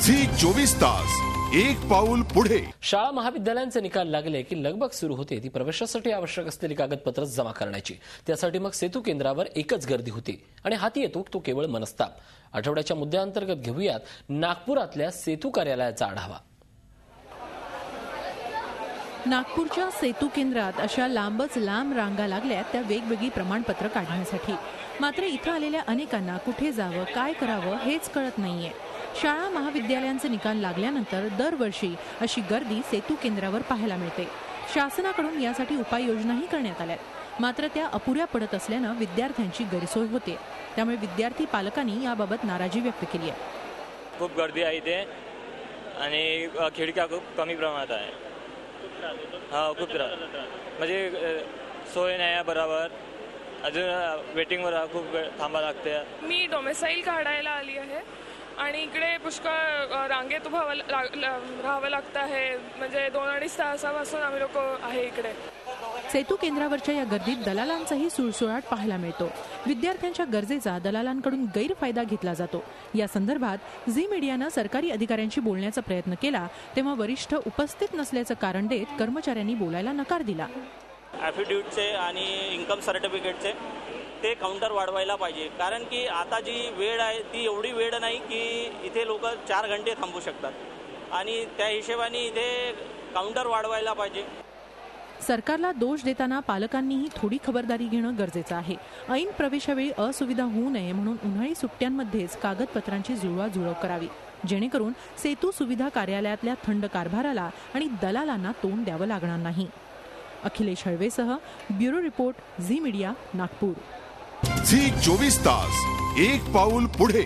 Zee 24 तास एक पाऊल पुढे। शाळा महाविद्यालयांचे निकाल लागले की लगबग सुरू होते ती प्रवेशासाठी आवश्यक असलेली कागदपत्र जमा करण्याची। त्यासाठी मग सेतू केंद्रावर एकच गर्दी होती आणि हाती येतो तो केवळ मनस्ताप। आठवड्याच्या मुद्द्यांतर्गत घेऊयात नागपुरातल्या सेतू कार्यालयाचा आढावा। नागपूरच्या सेतू केंद्रात अशा लांबच लांब रांगा लागल्यात त्या वेगवेगळी प्रमाणपत्र काढण्यासाठी। मात्र इथं आलेल्या अनेकांना कुठे जावं काय करावं हेच कळत नाहीये। शाळा महाविद्यालयांचे निकाल लागल्यानंतर दरवर्षी अशी गर्दी सेतू केंद्रावर पाहायला मिळते। शासनाकडून यासाठी उपाययोजनाही करण्यात आल्यात, मात्र त्या अपुऱ्या पडत असल्यानं विद्यार्थ्यांची गैरसोय होते। त्यामुळे विद्यार्थी पालकांनी याबाबत नाराजी व्यक्त केली आहे। खूप गर्दी आहे इथे आणि खिडक्या खूप कमी प्रमाणात आहे। खूप त्रास म्हणजे सोय नाही आहे बरोबर, अजून वेटिंगवर खूप थांबा लागते। मी डोमेसाईल काढायला आली आहे आणि इकडे पुष्कळ रांगेत राहावं लागतं आहे, म्हणजे 2-2.5 तासापासून आम्ही लोक आहे इकडे। सेतू केंद्रावरच्या या गर्दीत दलालांचाही सुळसुळाट पाहायला मिळतो। विद्यार्थ्यांच्या गरजेचा दलालांकडून गैरफायदा घेतला जातो। या संदर्भात झी मीडियानं सरकारी अधिकाऱ्यांशी बोलण्याचा प्रयत्न केला तेव्हा वरिष्ठ उपस्थित नसल्याचं कारण देत कर्मचाऱ्यांनी बोलायला नकार दिला। ॲफिडेव्हिटचे आणि इन्कम सर्टिफिकेटचे ते काउंटर वाढवायला पाहिजे, कारण की आता जी वेळ आहे ती एवढी वेळ नाही की इथे लोक 4 घंटे थांबू शकतात आणि त्या हिशोबाने इथे काउंटर वाढवायला पाहिजे। सरकारला दोष देताना पालकांनीही थोडी खबरदारी घेणं गरजेचं आहे। ऐन प्रवेशावेळी असुविधा होऊ नये म्हणून उन्हाळी सुट्ट्यांमध्येच कागदपत्रांची जुळवाजुळव करावी, जेणेकरून सेतू सुविधा कार्यालयातल्या थंड कारभाराला आणि दलालांना तोंड द्यावं लागणार नाही। अखिलेश हळवेसह bureau report, Zee media, Nagpur. Zee 24 तास एक पाऊल पुढे।